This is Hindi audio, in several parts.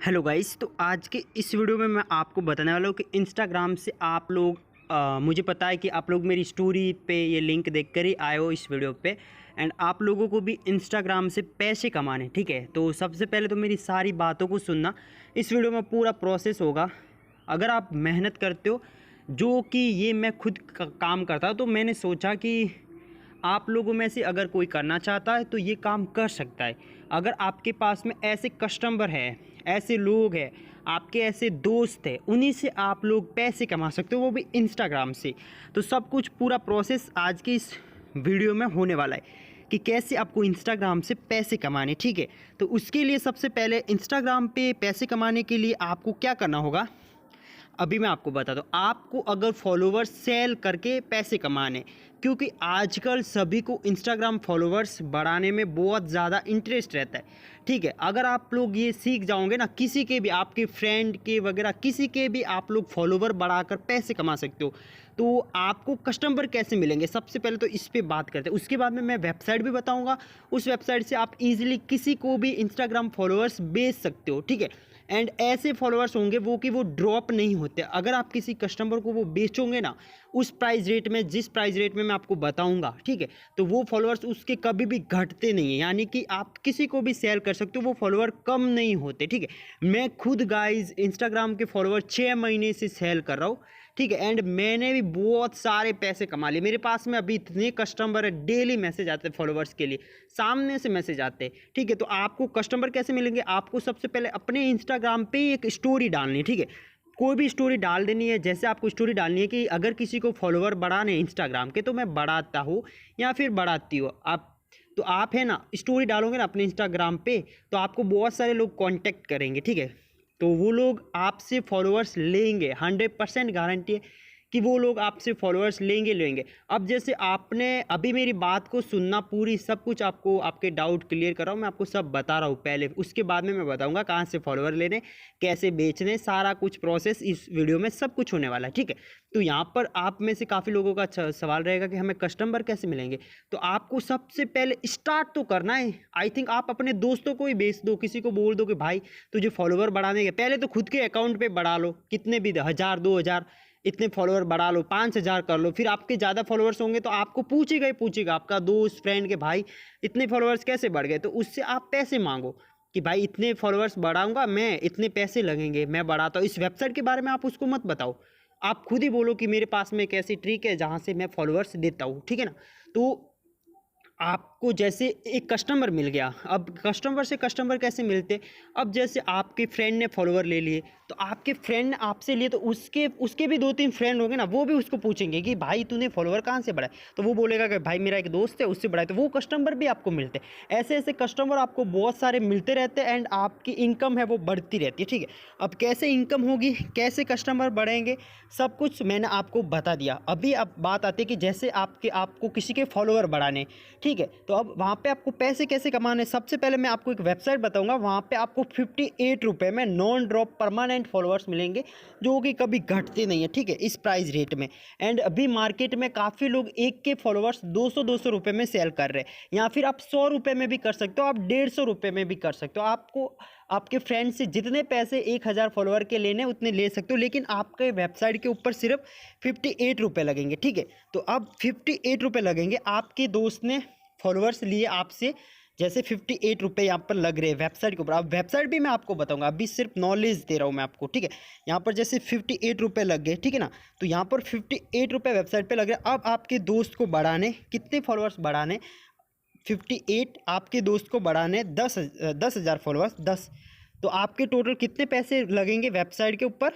Hello guys. तो आज के इस वीडियो में मैं आपको बताने वाला हूँ कि इंस्टाग्राम से आप लोग मुझे पता है कि आप लोग मेरी स्टोरी पे ये लिंक देखकर ही आए हो इस वीडियो पे। एंड आप लोगों को भी इंस्टाग्राम से पैसे कमाने, ठीक है। तो सबसे पहले तो मेरी सारी बातों को सुनना। इस वीडियो में पूरा प्रोसेस होगा। अगर आप मेहनत करते हो, जो कि ये मैं खुद काम करता हूँ, तो मैंने सोचा कि आप लोगों में से अगर कोई करना चाहता है तो ये काम कर सकता है। अगर आपके पास में ऐसे कस्टमर हैं, ऐसे लोग हैं, आपके ऐसे दोस्त हैं, उन्हीं से आप लोग पैसे कमा सकते हो, वो भी इंस्टाग्राम से। तो सब कुछ पूरा प्रोसेस आज की इस वीडियो में होने वाला है कि कैसे आपको इंस्टाग्राम से पैसे कमाने, ठीक है। तो उसके लिए सबसे पहले इंस्टाग्राम पे पैसे कमाने के लिए आपको क्या करना होगा, अभी मैं आपको बताता हूँ। आपको अगर फॉलोवर्स सेल करके पैसे कमाने, क्योंकि आजकल सभी को इंस्टाग्राम फॉलोवर्स बढ़ाने में बहुत ज़्यादा इंटरेस्ट रहता है, ठीक है। अगर आप लोग ये सीख जाओगे ना, किसी के भी, आपके फ्रेंड के वगैरह किसी के भी आप लोग फॉलोवर बढ़ाकर पैसे कमा सकते हो। तो आपको कस्टमर कैसे मिलेंगे, सबसे पहले तो इस पर बात करते हैं। उसके बाद में मैं वेबसाइट भी बताऊँगा। उस वेबसाइट से आप ईजिली किसी को भी इंस्टाग्राम फॉलोअर्स बेच सकते हो, ठीक है। एंड ऐसे फॉलोअर्स होंगे वो कि वो ड्रॉप नहीं होते। अगर आप किसी कस्टमर को वो बेचोगे ना उस प्राइस रेट में, जिस प्राइस रेट में मैं आपको बताऊंगा, ठीक है, तो वो फॉलोअर्स उसके कभी भी घटते नहीं है। यानी कि आप किसी को भी सेल कर सकते हो, वो फॉलोअर कम नहीं होते, ठीक है। मैं खुद गाइज इंस्टाग्राम के फॉलोअर 6 महीने से सेल कर रहा हूँ, ठीक है। एंड मैंने भी बहुत सारे पैसे कमा लिए। मेरे पास में अभी इतने कस्टमर है, डेली मैसेज आते हैं फॉलोवर्स के लिए, सामने से मैसेज आते हैं, ठीक है। तो आपको कस्टमर कैसे मिलेंगे, आपको सबसे पहले अपने इंस्टाग्राम पे एक स्टोरी डालनी है, ठीक है। कोई भी स्टोरी डाल देनी है। जैसे आपको स्टोरी डालनी है कि अगर किसी को फॉलोवर बढ़ाने इंस्टाग्राम के, तो मैं बढ़ाता हूँ या फिर बढ़ाती हूँ आप, तो आप है ना स्टोरी डालोगे ना अपने इंस्टाग्राम पे, तो आपको बहुत सारे लोग कांटेक्ट करेंगे, ठीक है। तो वो लोग आपसे फॉलोअर्स लेंगे, 100% गारंटी है कि वो लोग आपसे फॉलोअर्स लेंगे। अब जैसे आपने अभी मेरी बात को सुनना पूरी, सब कुछ आपको, आपके डाउट क्लियर कर रहा हूँ मैं, आपको सब बता रहा हूँ पहले। उसके बाद में मैं बताऊँगा कहाँ से फॉलोअर लेने, कैसे बेचने, सारा कुछ प्रोसेस इस वीडियो में सब कुछ होने वाला है, ठीक है। तो यहाँ पर आप में से काफ़ी लोगों का सवाल रहेगा कि हमें कस्टमर कैसे मिलेंगे। तो आपको सबसे पहले स्टार्ट तो करना है। आई थिंक आप अपने दोस्तों को ही बेच दो, किसी को बोल दो कि भाई तुझे फॉलोवर बढ़ाने के, पहले तो खुद के अकाउंट पे बढ़ा लो, कितने भी 1000 2000 इतने फॉलोवर बढ़ा लो, 5000 कर लो। फिर आपके ज़्यादा फॉलोवर्स होंगे तो आपको पूछेगा ही पूछेगा आपका दोस्त फ्रेंड के भाई इतने फॉलोवर्स कैसे बढ़ गए। तो उससे आप पैसे मांगो कि भाई इतने फॉलोवर्स बढ़ाऊंगा मैं, इतने पैसे लगेंगे, मैं बढ़ाता हूँ। इस वेबसाइट के बारे में आप उसको मत बताओ, आप खुद ही बोलो कि मेरे पास में एक ऐसी ट्रिक है जहाँ से मैं फॉलोवर्स देता हूँ, ठीक है ना। तो आपको जैसे एक कस्टमर मिल गया। अब कस्टमर से कस्टमर कैसे मिलते, अब जैसे आपके फ्रेंड ने फॉलोवर ले लिए, तो आपके फ्रेंड ने आपसे लिए, तो उसके उसके भी 2-3 फ्रेंड होंगे ना, वो भी उसको पूछेंगे कि भाई तूने फॉलोवर कहाँ से बढ़ाए, तो वो बोलेगा कि भाई मेरा एक दोस्त है उससे बढ़ाए, तो वो कस्टमर भी आपको मिलते हैं। ऐसे ऐसे कस्टमर आपको बहुत सारे मिलते रहते हैं एंड आपकी इनकम है वो बढ़ती रहती है, ठीक है। अब कैसे इनकम होगी, कैसे कस्टमर बढ़ेंगे, सब कुछ मैंने आपको बता दिया। अभी अब बात आती है कि जैसे आपको किसी के फॉलोवर बढ़ाने, ठीक है। तो अब वहाँ पे आपको पैसे कैसे कमाने, सबसे पहले मैं आपको एक वेबसाइट बताऊंगा। वहाँ पे आपको 58 रुपये में नॉन ड्रॉप परमानेंट फॉलोअर्स मिलेंगे, जो कि कभी घटते नहीं है, ठीक है, इस प्राइस रेट में। एंड अभी मार्केट में काफ़ी लोग एक के फॉलोअर्स 200 रुपये में सेल कर रहे हैं, या फिर आप 100 रुपये में भी कर सकते हो, आप 150 रुपये में भी कर सकते हो। आपको आपके फ्रेंड से जितने पैसे 1000 फॉलोअर के लेने उतने ले सकते हो, लेकिन आपके वेबसाइट के ऊपर सिर्फ 58 रुपये लगेंगे, ठीक है। तो अब 58 रुपये लगेंगे, आपके दोस्त ने फॉलोअर्स लिए आपसे, जैसे 58 रुपये यहाँ पर लग रहे हैं वेबसाइट के ऊपर। अब वेबसाइट भी मैं आपको बताऊंगा, अभी सिर्फ नॉलेज दे रहा हूँ मैं आपको, ठीक है। यहाँ पर जैसे 58 रुपये लग गए, ठीक है ना, तो यहाँ पर 58 रुपये वेबसाइट पे लग रहे हैं। अब आपके दोस्त को बढ़ाने, कितने फॉलोअर्स बढ़ाने, 58 आपके दोस्त को बढ़ाने 10,000 फॉलोअर्स, 10, तो आपके टोटल कितने पैसे लगेंगे वेबसाइट के ऊपर,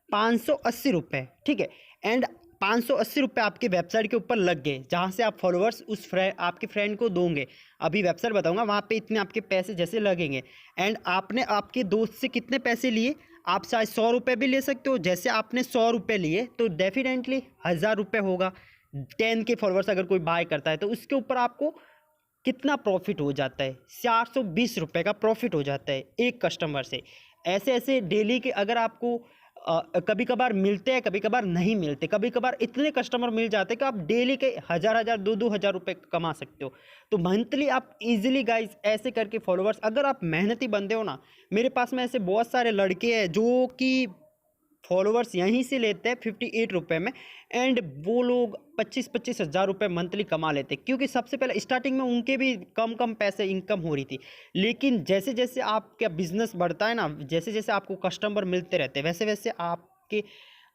580 रुपये, ठीक है। एंड 580 रुपये आपके वेबसाइट के ऊपर लग गए, जहाँ से आप फॉलोअर्स उस आपके फ्रेंड को दोगे। अभी वेबसाइट बताऊंगा, वहाँ पे इतने आपके पैसे जैसे लगेंगे। एंड आपने आपके दोस्त से कितने पैसे लिए, आप शायद 100 रुपये भी ले सकते हो। जैसे आपने 100 रुपये लिए तो डेफिनेटली 1000 रुपये होगा। 10 के फॉलोअर्स अगर कोई बाय करता है तो उसके ऊपर आपको कितना प्रॉफिट हो जाता है, 420 रुपये का प्रॉफिट हो जाता है एक कस्टमर से। ऐसे ऐसे डेली के अगर आपको कभी कभार मिलते हैं, कभी कभार नहीं मिलते, कभी कभार इतने कस्टमर मिल जाते हैं कि आप डेली के हज़ार 2-2 हज़ार रुपये कमा सकते हो। तो मंथली आप इजीली गाइस ऐसे करके फॉलोअर्स, अगर आप मेहनती बंदे हो ना, मेरे पास में ऐसे बहुत सारे लड़के हैं जो कि फॉलोअर्स यहीं से लेते हैं 58 रुपये में, एंड वो लोग 25-25 हज़ार रुपये मंथली कमा लेते हैं, क्योंकि सबसे पहले स्टार्टिंग में उनके भी कम कम पैसे इनकम हो रही थी। लेकिन जैसे जैसे आपका बिजनेस बढ़ता है ना, जैसे जैसे आपको कस्टमर मिलते रहते हैं, वैसे वैसे आपके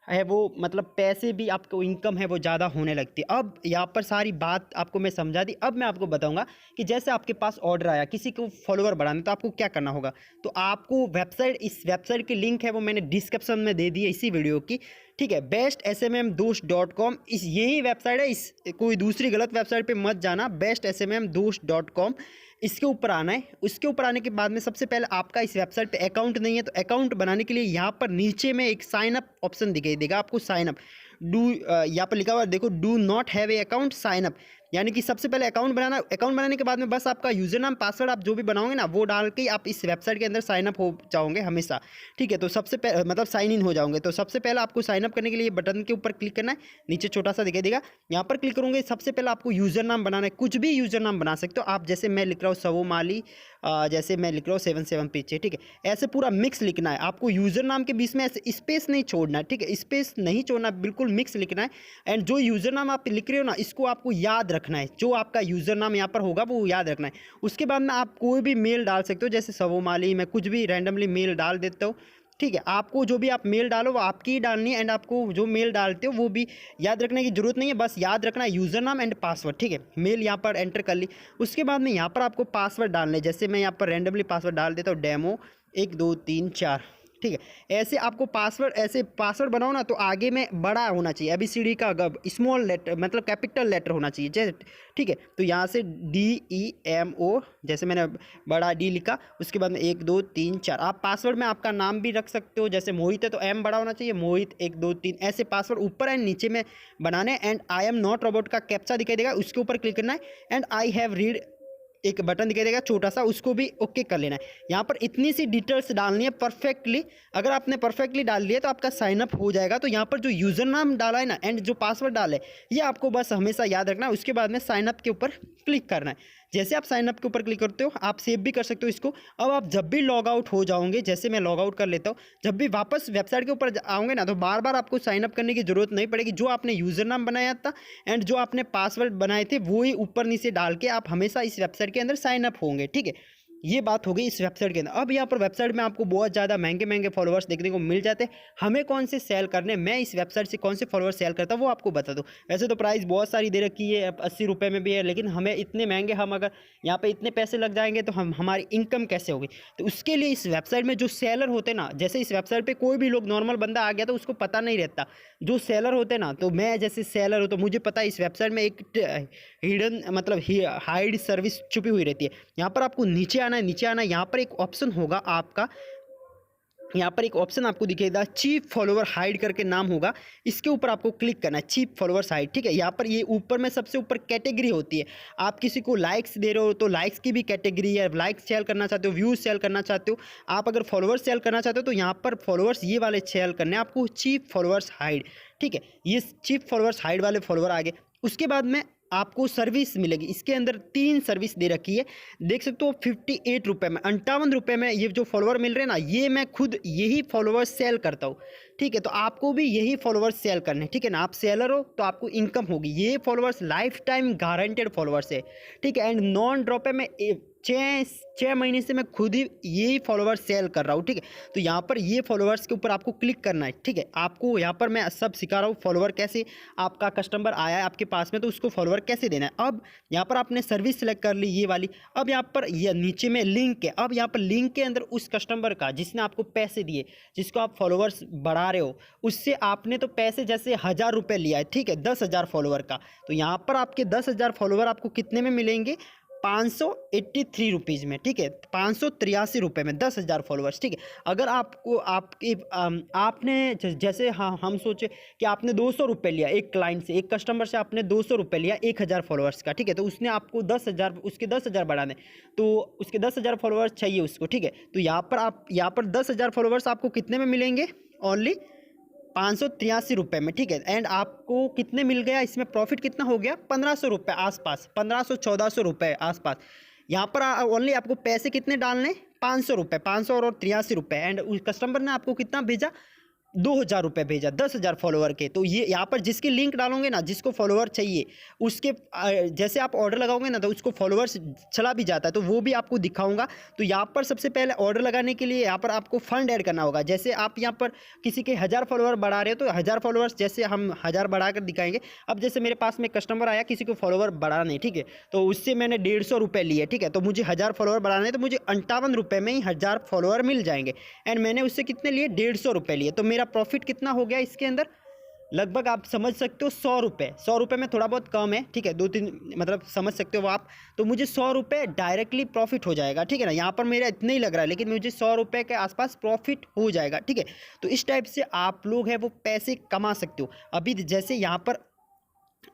है वो मतलब पैसे भी, आपको इनकम है वो ज़्यादा होने लगती है। अब यहाँ पर सारी बात आपको मैं समझा दी। अब मैं आपको बताऊंगा कि जैसे आपके पास ऑर्डर आया किसी को फॉलोअर बढ़ाना, तो आपको क्या करना होगा। तो आपको वेबसाइट, इस वेबसाइट की लिंक है वो मैंने डिस्क्रिप्शन में दे दी है इसी वीडियो की, ठीक है। bestsmmdost.com इस यही वेबसाइट है, इस कोई दूसरी गलत वेबसाइट पे मत जाना। bestsmmdost.com इसके ऊपर आना है। उसके ऊपर आने के बाद में सबसे पहले आपका इस वेबसाइट पे अकाउंट नहीं है, तो अकाउंट बनाने के लिए यहाँ पर नीचे में एक साइन अप ऑप्शन दिखाई देगा आपको। साइन अप यहाँ पर लिखा हुआ देखो, do not have a account sign up, यानी कि सबसे पहले अकाउंट बनाना। अकाउंट बनाने के बाद में बस आपका यूजर नाम पासवर्ड आप जो भी बनाओगे ना, वो डाल के आप इस वेबसाइट के अंदर साइन अप हो जाओगे हमेशा, ठीक है। तो सबसे पहले मतलब साइन इन हो जाओगे। तो सबसे पहले आपको साइन अप करने के लिए बटन के ऊपर क्लिक करना है, नीचे छोटा सा दिखाई देगा, यहाँ पर क्लिक करोगे। सबसे पहले आपको यूजर नाम बनाना है, कुछ भी यूजर नाम बना सकते हो आप, जैसे मैं लिख रहा हूँ सवोमाली, जैसे मैं लिख रहा हूँ 77 पीछे, ठीक है। ऐसे पूरा मिक्स लिखना है आपको, यूजर नाम के बीच में ऐसे स्पेस नहीं छोड़ना है, ठीक है, स्पेस नहीं छोड़ना, बिल्कुल मिक्स लिखना है। एंड जो यूजर नाम आप लिख रहे हो ना, इसको आपको याद रखना है, जो आपका यूजर नाम यहाँ पर होगा वो याद रखना है। उसके बाद में आप कोई भी मेल डाल सकते हो, जैसे सवोमाली, मैं कुछ भी रैंडमली मेल डाल देता हूँ, ठीक है। आपको जो भी आप मेल डालो वो आपकी ही डालनी है, एंड आपको जो मेल डालते हो वो भी याद रखने की जरूरत नहीं है, बस याद रखना है यूज़र नाम एंड पासवर्ड, ठीक है। मेल यहाँ पर एंटर कर ली। उसके बाद में यहाँ पर आपको पासवर्ड डालना है, जैसे मैं यहाँ पर रैंडमली पासवर्ड डाल देता हूँ, डेमो 1 2 3 4, ठीक है। ऐसे आपको पासवर्ड, ऐसे पासवर्ड बनाओ ना, तो आगे में बड़ा होना चाहिए, ABCD का स्मॉल लेटर मतलब कैपिटल लेटर होना चाहिए, जैसे, ठीक है। तो यहाँ से DEMO, जैसे मैंने बड़ा D लिखा, उसके बाद में 1 2 3 4। आप पासवर्ड में आपका नाम भी रख सकते हो, जैसे मोहित है तो M बड़ा होना चाहिए, मोहित 1 2 3, ऐसे पासवर्ड ऊपर एंड नीचे में बनाने। And I am not robot का कैप्चा दिखाई देगा, उसके ऊपर क्लिक करना है। एंड आई हैव रीड एक बटन दिखाई देगा छोटा सा, उसको भी ओके कर लेना है। यहाँ पर इतनी सी डिटेल्स डालनी है परफेक्टली। अगर आपने परफेक्टली डाल लिया तो आपका साइन अप हो जाएगा। तो यहाँ पर जो यूज़र नाम डाला है ना एंड जो पासवर्ड डाला है, ये आपको बस हमेशा याद रखना है। उसके बाद में साइन अप के ऊपर क्लिक करना है। जैसे आप साइन अप के ऊपर क्लिक करते हो, आप सेव भी कर सकते हो इसको। अब आप जब भी लॉग आउट हो जाओगे, जैसे मैं लॉग आउट कर लेता हूँ, जब भी वापस वेबसाइट के ऊपर आओगे ना, तो बार बार आपको साइन अप करने की जरूरत नहीं पड़ेगी। जो आपने यूज़र नाम बनाया था एंड जो आपने पासवर्ड बनाए थे, वो ही ऊपर नीचे डाल के आप हमेशा इस वेबसाइट के अंदर साइन अप होंगे, ठीक है। ये बात हो गई इस वेबसाइट के अंदर। अब यहाँ पर वेबसाइट में आपको बहुत ज़्यादा महंगे महंगे फॉलोअर्स देखने को मिल जाते हैं। हमें कौन से सेल करने, मैं इस वेबसाइट से कौन से फॉलोअर्स सेल करता हूँ वो आपको बता दूँ। वैसे तो प्राइस बहुत सारी दे रखी है, 80 रुपये में भी है, लेकिन हमें इतने महंगे, हम अगर यहाँ पे इतने पैसे लग जाएंगे तो हमारी इनकम कैसे होगी। तो उसके लिए इस वेबसाइट में जो सेलर होते ना, जैसे इस वेबसाइट पर कोई भी लोग नॉर्मल बंदा आ गया तो उसको पता नहीं रहता। जो सेलर होते ना, तो मैं जैसे सेलर हूँ तो मुझे पता है इस वेबसाइट में एक हिडन मतलब हाइड सर्विस छुपी हुई रहती है। यहाँ पर आपको नीचे आना है, नीचे आना है, यहाँ पर एक ऑप्शन होगा आपका, यहाँ पर एक ऑप्शन आपको दिखेगा चीप फॉलोवर हाइड करके नाम होगा, इसके ऊपर आपको क्लिक करना है, चीप फॉलोवर्स हाइड, ठीक है। यहाँ पर ये ऊपर में सबसे ऊपर कैटेगरी होती है। आप किसी को लाइक्स दे रहे हो तो लाइक्स की भी कैटेगरी है, लाइक्स सेल करना चाहते हो, व्यूज सेल करना चाहते हो, आप अगर फॉलोवर्स सेल करना चाहते हो तो यहाँ पर फॉलोवर्स ये वाले सेल करने हैं आपको, चीप फॉलोवर्स हाइड, ठीक है। ये चीप फॉलोवर्स हाइड वाले फॉलोवर आ गए। उसके बाद में आपको सर्विस मिलेगी। इसके अंदर 3 सर्विस दे रखी है, देख सकते हो। 58 रुपये में, 58 रुपये में ये जो फॉलोवर मिल रहे हैं ना, ये मैं खुद यही फॉलोवर सेल करता हूँ, ठीक है। तो आपको भी यही फॉलोवर्स सेल करने, ठीक है ना। आप सेलर हो तो आपको इनकम होगी। ये followers life time guaranteed followers है, ठीक है। एंड नॉन ड्रॉप है, मैं 6 महीने से मैं खुद ही यही फॉलोवर्स सेल कर रहा हूँ, ठीक है। तो यहाँ पर ये फॉलोवर्स के ऊपर आपको क्लिक करना है, ठीक है। आपको यहाँ पर मैं सब सिखा रहा हूँ, फॉलोवर कैसे, आपका कस्टमर आया है आपके पास में तो उसको फॉलोवर कैसे देना है। अब यहाँ पर आपने सर्विस सेलेक्ट कर ली ये वाली। अब यहाँ पर ये नीचे में लिंक है। अब यहाँ पर लिंक के अंदर उस कस्टमर का जिसने आपको पैसे दिए, जिसको आप फॉलोवर्स बढ़ा रहे हो, उससे आपने तो पैसे जैसे 1000 रुपये लिया है, ठीक है, 10,000 फॉलोवर का। तो यहाँ पर आपके 10,000 फॉलोवर आपको कितने में मिलेंगे, 583 रुपीज़ में, ठीक है, 583 रुपये में 10,000 फॉलोवर्स, ठीक है। अगर आपको आपके आपने जैसे, हाँ, हम सोचे कि आपने 200 रुपये लिया एक क्लाइंट से, एक कस्टमर से आपने 200 रुपये लिया 1000 फॉलोवर्स का, ठीक है। तो उसने आपको 10,000, उसके 10,000 बढ़ाने, तो उसके 10,000 फॉलोवर्स चाहिए उसको, ठीक है। तो यहाँ पर 10,000 फॉलोवर्स आपको कितने में मिलेंगे, ओनली 583 रुपये में, ठीक है। एंड आपको कितने मिल गया इसमें, प्रॉफिट कितना हो गया, 1500 रुपये आसपास, 1500-1400 रुपये आसपास। यहाँ पर ओनली आपको पैसे कितने डालने, 500 रुपये, 500 और 83 रुपये। एंड उस कस्टमर ने आपको कितना भेजा, 2000 रुपये भेजा, 10,000 फॉलोवर के। तो ये यहाँ पर जिसकी लिंक डालोगे ना, जिसको फॉलोवर चाहिए उसके जैसे आप ऑर्डर लगाओगे ना तो उसको फॉलोवर्स चला भी जाता है, तो वो भी आपको दिखाऊंगा। तो यहाँ पर सबसे पहले ऑर्डर लगाने के लिए यहाँ पर आपको फंड ऐड करना होगा। जैसे आप यहाँ पर किसी के 1000 फॉलोवर बढ़ा रहे हो तो 1000 फॉलोवर्स जैसे हम 1000 बढ़ा कर दिखाएंगे। अब जैसे मेरे पास में कस्टमर आया, किसी को फॉलोवर बढ़ा नहीं, ठीक है, तो उससे मैंने 150 रुपये लिए, ठीक है, तो मुझे 1000 फॉलोवर बढ़ाने हैं तो मुझे 58 रुपये में ही 1000 फॉलोवर मिल जाएंगे। एंड मैंने उससे कितने लिए, 150 रुपये लिए, तो मेरा प्रॉफिट कितना हो गया इसके अंदर, लगभग आप समझ सकते हो 100 रुपये। 100 रुपये में थोड़ा बहुत कम है, ठीक है, 2-3 मतलब समझ सकते हो आप। तो मुझे 100 रुपये डायरेक्टली प्रॉफिट हो जाएगा, ठीक है ना। यहाँ पर मेरा इतना ही लग रहा है लेकिन मुझे 100 रुपये के आसपास प्रॉफिट हो जाएगा, ठीक है। तो इस टाइप से आप लोग हैं वो पैसे कमा सकते हो। अभी जैसे यहाँ पर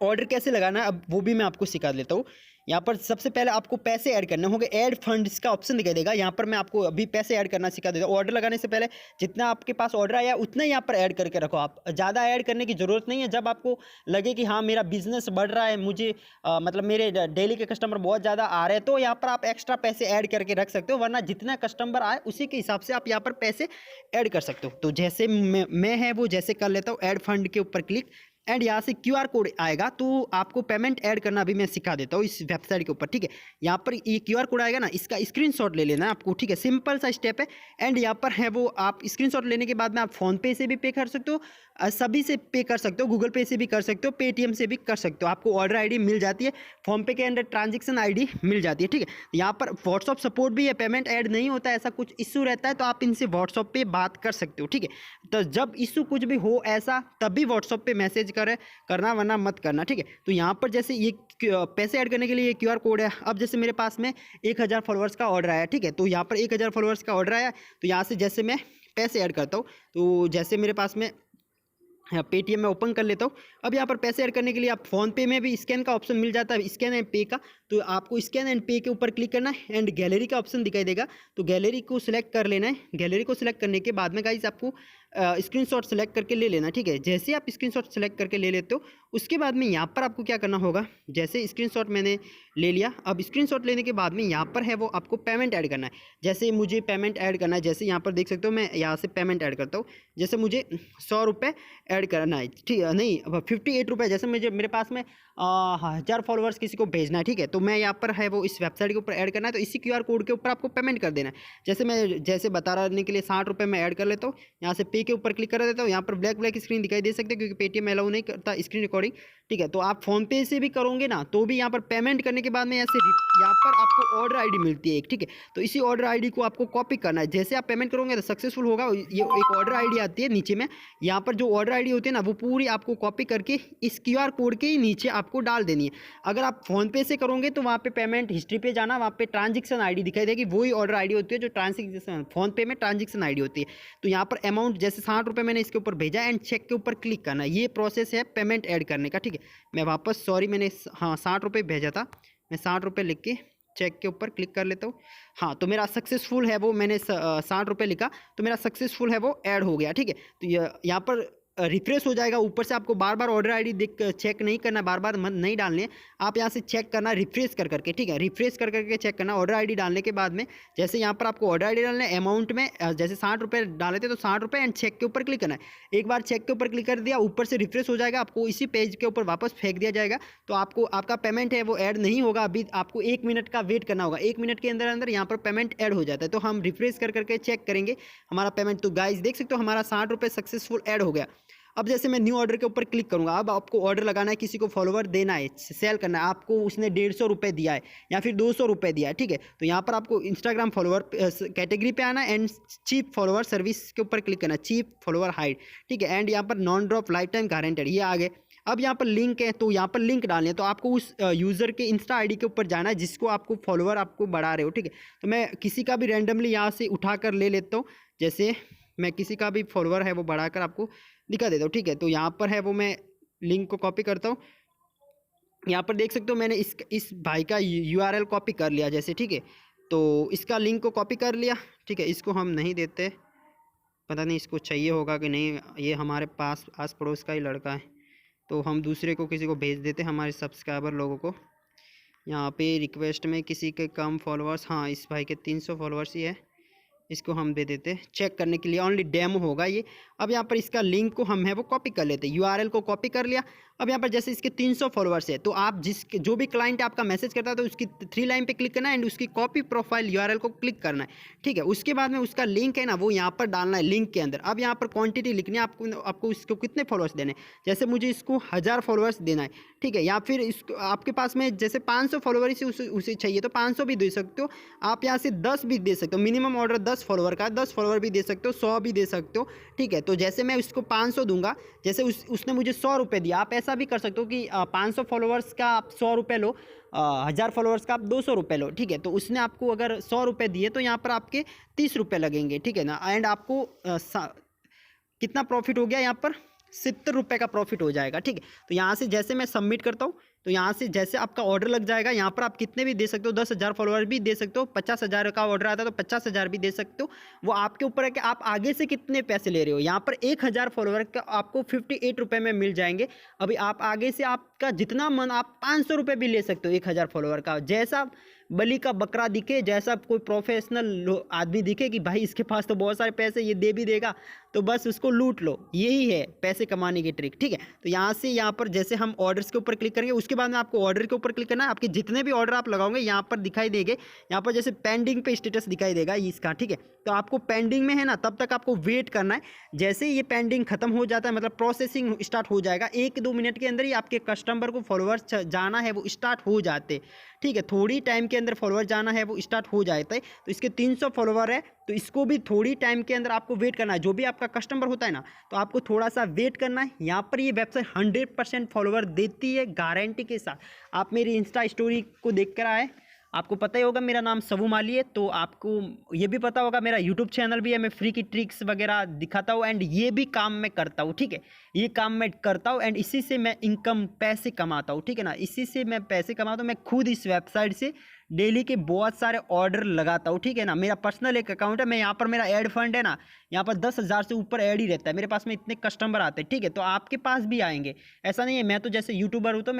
ऑर्डर कैसे लगाना है अब वो भी मैं आपको सिखा देता हूँ। यहाँ पर सबसे पहले आपको पैसे ऐड करने होंगे, ऐड फंड्स का ऑप्शन दिखाई देगा। यहाँ पर मैं आपको अभी पैसे ऐड करना सिखा देता हूँ। ऑर्डर लगाने से पहले जितना आपके पास ऑर्डर आया उतना ही यहाँ पर ऐड करके रखो। आप ज़्यादा ऐड करने की ज़रूरत नहीं है। जब आपको लगे कि हाँ मेरा बिजनेस बढ़ रहा है, मुझे मतलब मेरे डेली के कस्टमर बहुत ज़्यादा आ रहे हैं, तो यहाँ पर आप एक्स्ट्रा पैसे ऐड करके रख सकते हो। वरना जितना कस्टमर आए उसी के हिसाब से आप यहाँ पर पैसे ऐड कर सकते हो। तो जैसे मैं है वो जैसे कर लेता हूँ, ऐड फंड के ऊपर क्लिक, एंड यहाँ से क्यूआर कोड आएगा तो आपको पेमेंट ऐड करना अभी मैं सिखा देता हूँ इस वेबसाइट के ऊपर, ठीक है। यहाँ पर ये क्यूआर कोड आएगा ना, इसका स्क्रीनशॉट ले लेना है आपको, ठीक है, सिंपल सा स्टेप है। एंड यहाँ पर है वो आप स्क्रीनशॉट लेने के बाद में आप फ़ोनपे से भी पे कर सकते हो, सभी से पे कर सकते हो, गूगल पे से भी कर सकते हो, पेटीएम से भी कर सकते हो। आपको ऑर्डर आईडी मिल जाती है, फ़ोनपे के अंदर ट्रांजेक्शन आईडी मिल जाती है, ठीक है। यहाँ पर व्हाट्सअप सपोर्ट भी है, पेमेंट ऐड नहीं होता है, ऐसा कुछ इशू रहता है तो आप इनसे व्हाट्सअप पे बात कर सकते हो, ठीक है। तो जब इशू कुछ भी हो ऐसा तभी व्हाट्सअप पे मैसेज करना, वरना मत करना, ठीक है। तो यहाँ पर जैसे ये पैसे ऐड करने के लिए क्यूआर कोड है। अब जैसे मेरे पास में 1000 फॉलोअर्स का ऑर्डर आया, ठीक है, तो यहाँ पर 1000 फॉलोअर्स का ऑर्डर आया, तो यहाँ से जैसे मैं पैसे ऐड करता हूँ, तो जैसे मेरे पास में पेटीएम में ओपन कर लेता हूँ। अब यहाँ पर पैसे ऐड करने के लिए आप फ़ोनपे में भी स्कैन का ऑप्शन मिल जाता है, स्कैन एंड पे का, तो आपको स्कैन एंड पे के ऊपर क्लिक करना है। एंड गैलरी का ऑप्शन दिखाई देगा, तो गैलरी को सिलेक्ट कर लेना है। गैलरी को सिलेक्ट करने के बाद में गाइस आपको स्क्रीनशॉट सेलेक्ट करके ले लेना, ठीक है। जैसे आप स्क्रीनशॉट सेलेक्ट करके ले लेते हो उसके बाद में यहाँ पर आपको क्या करना होगा, जैसे स्क्रीनशॉट मैंने ले लिया, अब स्क्रीनशॉट लेने के बाद में यहाँ पर है वो आपको पेमेंट ऐड करना है। जैसे मुझे पेमेंट ऐड करना है, जैसे यहाँ पर देख सकते हो मैं यहाँ से पेमेंट ऐड करता हूँ। जैसे मुझे 100 रुपये ऐड करना है, ठीक है, नहीं 58 रुपये, जैसे मुझे मेरे पास में 1000 फॉलोवर्स किसी को भेजना है, ठीक है, तो मैं यहाँ पर है वो इस वेबसाइट के ऊपर ऐड करना है, तो इसी क्यूआर कोड के ऊपर आपको पेमेंट कर देना है। जैसे मैं जैसे बता रहने के लिए 60 रुपये मैं ऐड कर लेता हूँ, यहाँ से पे के ऊपर क्लिक कर देता हूँ। यहाँ पर ब्लैक स्क्रीन दिखाई दे सकते हैं क्योंकि पेटीएम अलाउ नहीं करता स्क्रीन रिकॉर्डिंग, ठीक है। तो आप फ़ोनपे से भी करोगे ना तो भी यहाँ पर पेमेंट करने के बाद में यहाँ पर आपको ऑर्डर आईडी मिलती है एक, ठीक है, तो इसी ऑर्डर आईडी को आपको कॉपी करना है। जैसे आप पेमेंट करोगे तो सक्सेसफुल होगा, ये एक ऑर्डर आईडी आती है नीचे में, यहाँ पर जो ऑर्डर आईडी होती है ना वो पूरी आपको कॉपी करके इस क्यूआर कोड के ही नीचे आपको डाल देनी है। अगर आप फ़ोनपे से करोगे तो वहाँ पे पेमेंट हिस्ट्री पे जाना, वहाँ पे ट्रांजेक्शन आईडी दिखाई देगी, वही ऑर्डर आईडी होती है जो ट्रांजेक्शन फ़ोनपे में ट्रांजेक्शन आईडी होती है। तो यहाँ पर अमाउंट जैसे 60 रुपये मैंने इसके ऊपर भेजा एंड चेक के ऊपर क्लिक करना, ये प्रोसेस है पेमेंट ऐड करने का, ठीक है। मैं वापस सॉरी मैंने 60 रुपये भेजा था, मैं 60 रुपये लिख के चेक के ऊपर क्लिक कर लेता हूँ। हाँ, तो मेरा सक्सेसफुल है वो, मैंने 60 रुपये लिखा तो मेरा सक्सेसफुल है वो ऐड हो गया, ठीक है। तो यहाँ पर रिफ्रेश हो जाएगा, ऊपर से आपको बार बार ऑर्डर आईडी देख चेक नहीं करना, बार बार नहीं डालने हैं, आप यहाँ से चेक करना रिफ्रेश कर करके, ठीक है, रिफ्रेश कर करके चेक करना। ऑर्डर आईडी डालने के बाद में जैसे यहाँ पर आपको ऑर्डर आईडी डालना है, अमाउंट में जैसे 60 रुपये डाले थे तो 60 रुपये एंड चेक के ऊपर क्लिक करना है। एक बार चेक के ऊपर क्लिक कर दिया, ऊपर से रिफ्रेश हो जाएगा, आपको इसी पेज के ऊपर वापस फेंक दिया जाएगा। तो आपका पेमेंट है वो ऐड नहीं होगा, अभी आपको 1 मिनट का वेट करना होगा। 1 मिनट के अंदर अंदर यहाँ पर पेमेंट ऐड हो जाता है। तो हम रिफ्रेश कर करके चेक करेंगे हमारा पेमेंट। तो गाइस देख सकते हो हमारा 60 रुपये सक्सेसफुल ऐड हो गया। अब जैसे मैं न्यू ऑर्डर के ऊपर क्लिक करूंगा, अब आपको ऑर्डर लगाना है, किसी को फॉलोवर देना है, सेल करना है, आपको उसने 150 रुपये दिया है या फिर 200 रुपये दिया है, ठीक है। तो यहाँ पर आपको इंस्टाग्राम फॉलोवर कैटेगरी पे आना एंड चीप फॉलोवर सर्विस के ऊपर क्लिक करना, चीप फॉलोवर हाइड, ठीक है। एंड यहाँ पर non drop life time guaranteed, ये आगे। अब यहाँ पर लिंक है, तो यहाँ पर लिंक डालने है, तो आपको उस यूज़र के इंस्टा आईडी के ऊपर जाना है जिसको आपको फॉलोवर आपको बढ़ा रहे हो, ठीक है। तो मैं किसी का भी रैंडमली यहाँ से उठा कर ले लेता हूँ, जैसे मैं किसी का भी फॉलोवर है वो बढ़ाकर आपको दिखा देता हूँ, ठीक है। तो यहाँ पर है वो मैं लिंक को कॉपी करता हूँ, यहाँ पर देख सकते हो मैंने इस भाई का URL कॉपी कर लिया जैसे, ठीक है। तो इसका लिंक को कॉपी कर लिया, ठीक है, इसको हम नहीं देते, पता नहीं इसको चाहिए होगा कि नहीं, ये हमारे पास आस पड़ोस का ही लड़का है, तो हम दूसरे को किसी को भेज देते हमारे सब्सक्राइबर लोगों को। यहाँ पे रिक्वेस्ट में किसी के कम फॉलोअर्स, हाँ इस भाई के 300 फॉलोअर्स ही है, इसको हम दे देते हैं चेक करने के लिए, ओनली डेमो होगा ये। अब यहाँ पर इसका लिंक को हम है वो कॉपी कर लेते हैं, यूआरएल को कॉपी कर लिया। अब यहाँ पर जैसे इसके 300 फॉलोअर्स है, तो आप जो भी क्लाइंट आपका मैसेज करता है तो उसकी 3 लाइन पे क्लिक करना है एंड उसकी कॉपी प्रोफाइल यूआरएल को क्लिक करना है, ठीक है। उसके बाद में उसका लिंक है ना वो यहाँ पर डालना है लिंक के अंदर। अब यहाँ पर क्वांटिटी लिखनी है आपको इसको कितने फॉलोअर्स देने, जैसे मुझे इसको 1000 फॉलोअर्स देना है, ठीक है। या फिर इसको आपके पास में जैसे 500 फॉलोअर से उसे चाहिए तो 500 भी दे सकते हो आप, यहाँ से 10 भी दे सकते हो, मिनिमम ऑर्डर 10 फॉलोअर का, 10 फॉलोअर भी दे सकते हो, 100 भी दे सकते हो, ठीक है। तो जैसे मैं उसको 500 दूंगा, जैसे उसने मुझे 100 रुपये दिया, आप ऐसा भी कर सकते हो कि 500 फॉलोअर्स का आप 100 रुपये लो, 1000 फॉलोअर्स का आप 200 रुपये लो, ठीक है। तो उसने आपको अगर 100 रुपये दिए तो यहाँ पर आपके 30 रुपये लगेंगे, ठीक है ना। एंड आपको कितना प्रॉफिट हो गया यहाँ पर, 70 रुपये का प्रॉफिट हो जाएगा, ठीक है। तो यहाँ से जैसे मैं सबमिट करता हूँ तो यहाँ से जैसे आपका ऑर्डर लग जाएगा, यहाँ पर आप कितने भी दे सकते हो, 10,000 फॉलोअर भी दे सकते हो, 50,000 का ऑर्डर आता है तो 50,000 भी दे सकते हो, वो आपके ऊपर है कि आप आगे से कितने पैसे ले रहे हो। यहाँ पर 1,000 फॉलोअर का आपको 58 रुपये में मिल जाएंगे। अभी आप आगे से आपका जितना मन, आप 500 रुपये भी ले सकते हो 1,000 फॉलोअर का, जैसा बलि का बकरा दिखे, जैसा कोई प्रोफेशनल आदमी दिखे कि भाई इसके पास तो बहुत सारे पैसे ये दे भी देगा, तो बस उसको लूट लो, यही है पैसे कमाने की ट्रिक, ठीक है। तो यहाँ से यहाँ पर जैसे हम ऑर्डर्स के ऊपर क्लिक करेंगे, उसके बाद में आपको ऑर्डर के ऊपर क्लिक करना है। आपके जितने भी ऑर्डर आप लगाओगे यहाँ पर दिखाई देंगे, यहाँ पर जैसे पेंडिंग पे स्टेटस दिखाई देगा इसका, ठीक है। तो आपको पेंडिंग में है ना, तब तक आपको वेट करना है। जैसे ही ये पेंडिंग खत्म हो जाता है, मतलब प्रोसेसिंग स्टार्ट हो जाएगा, 1-2 मिनट के अंदर ही आपके कस्टमर को फॉलोअर्स जाना है वो स्टार्ट हो जाते, ठीक है। थोड़ी टाइम के अंदर फॉलोअर जाना है वो स्टार्ट हो जाता है। तो इसके 300 फॉलोअर है, तो इसको भी थोड़ी टाइम के अंदर आपको वेट करना है। जो भी आपका कस्टमर होता है ना, तो आपको थोड़ा सा वेट करना है। यहाँ पर ये वेबसाइट 100% फॉलोअर देती है गारंटी के साथ। आप मेरी इंस्टा स्टोरी को देख कर आए, आपको पता ही होगा मेरा नाम सबू माली है, तो आपको ये भी पता होगा मेरा यूट्यूब चैनल भी है, मैं फ्री की ट्रिक्स वगैरह दिखाता हूँ एंड ये भी काम मैं करता हूँ, ठीक है। ये काम मैं करता हूँ एंड इसी से मैं इनकम पैसे कमाता हूँ, ठीक है ना। इसी से मैं पैसे कमाता हूँ। मैं खुद इस वेबसाइट से डेली के बहुत सारे ऑर्डर लगाता हूँ, ठीक है ना। मेरा पर्सनल एक अकाउंट है, मैं यहाँ पर मेरा ऐड फंड है ना, यहाँ पर 10,000 से ऊपर ऐड ही रहता है मेरे पास में, इतने कस्टमर आते हैं, ठीक है। तो आपके पास भी आएंगे, ऐसा नहीं है। मैं तो जैसे यूट्यूबर हूँ तो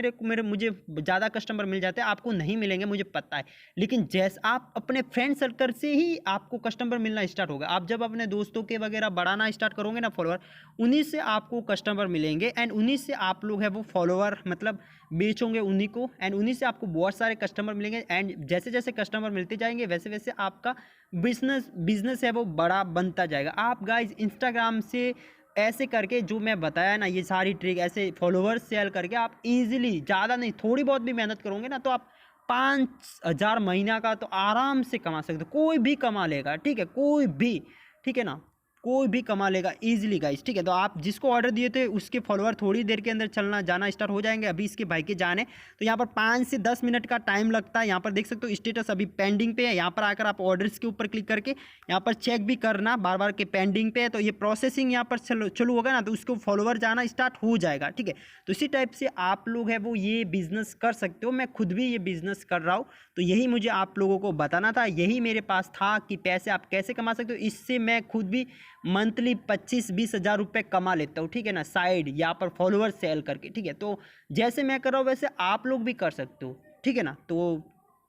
मुझे ज़्यादा कस्टमर मिल जाते हैं, आपको नहीं मिलेंगे मुझे पता है। लेकिन जैसे आप अपने फ्रेंड सर्कल से ही आपको कस्टमर मिलना स्टार्ट होगा। आप जब अपने दोस्तों के वगैरह बढ़ाना स्टार्ट करोगे ना फॉलोअर, उन्हीं से आपको कस्टमर मिलेंगे एंड उन्हीं से आप लोग है वो फॉलोअर मतलब बेचोगे उन्हीं को, एंड उन्हीं से आपको बहुत सारे कस्टमर मिलेंगे। एंड जैसे जैसे कस्टमर मिलते जाएंगे वैसे वैसे आपका बिजनेस है वो बड़ा बनता जाएगा। आप गाइज इंस्टाग्राम से ऐसे करके जो मैं बताया ना, ये सारी ट्रिक ऐसे फॉलोअर्स सेल करके आप इजीली, ज़्यादा नहीं थोड़ी बहुत भी मेहनत करोगे ना, तो आप 5,000 महीना का तो आराम से कमा सकते हो। कोई भी कमा लेगा, ठीक है, कोई भी, ठीक है ना, कोई भी कमा लेगा इजीली गाइस, ठीक है। तो आप जिसको ऑर्डर दिए थे उसके फॉलोअर थोड़ी देर के अंदर चलना जाना स्टार्ट हो जाएंगे। अभी इसके भाई के जाने तो यहाँ पर 5 से 10 मिनट का टाइम लगता है। यहाँ पर देख सकते हो स्टेटस अभी पेंडिंग पे है। यहाँ पर आकर आप ऑर्डर्स के ऊपर क्लिक करके यहाँ पर चेक भी करना बार बार के पेंडिंग पे है, तो ये प्रोसेसिंग यहाँ पर चालू होगा ना, तो उसको फॉलोअर जाना स्टार्ट हो जाएगा, ठीक है। तो इसी टाइप से आप लोग है वो ये बिजनेस कर सकते हो। मैं खुद भी ये बिजनेस कर रहा हूँ, तो यही मुझे आप लोगों को बताना था, यही मेरे पास था कि पैसे आप कैसे कमा सकते हो। इससे मैं खुद भी मंथली 25-20 हज़ार रुपये कमा लेता हूँ, ठीक है ना, साइड यहाँ पर फॉलोअर सेल करके, ठीक है। तो जैसे मैं कर रहा हूँ वैसे आप लोग भी कर सकते हो, ठीक है ना। तो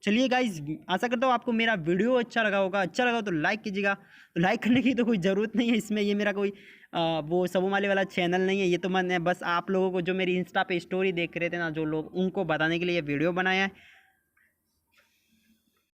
चलिए गाइज, आशा करता हूँ आपको मेरा वीडियो अच्छा लगा होगा। अच्छा लगा तो लाइक कीजिएगा। तो लाइक करने की तो कोई ज़रूरत नहीं है इसमें, ये मेरा कोई वो सबू माली वाला चैनल नहीं है। ये तो मैंने बस आप लोगों को जो मेरी इंस्टा पे स्टोरी देख रहे थे ना जो लोग, उनको बताने के लिए ये वीडियो बनाया है।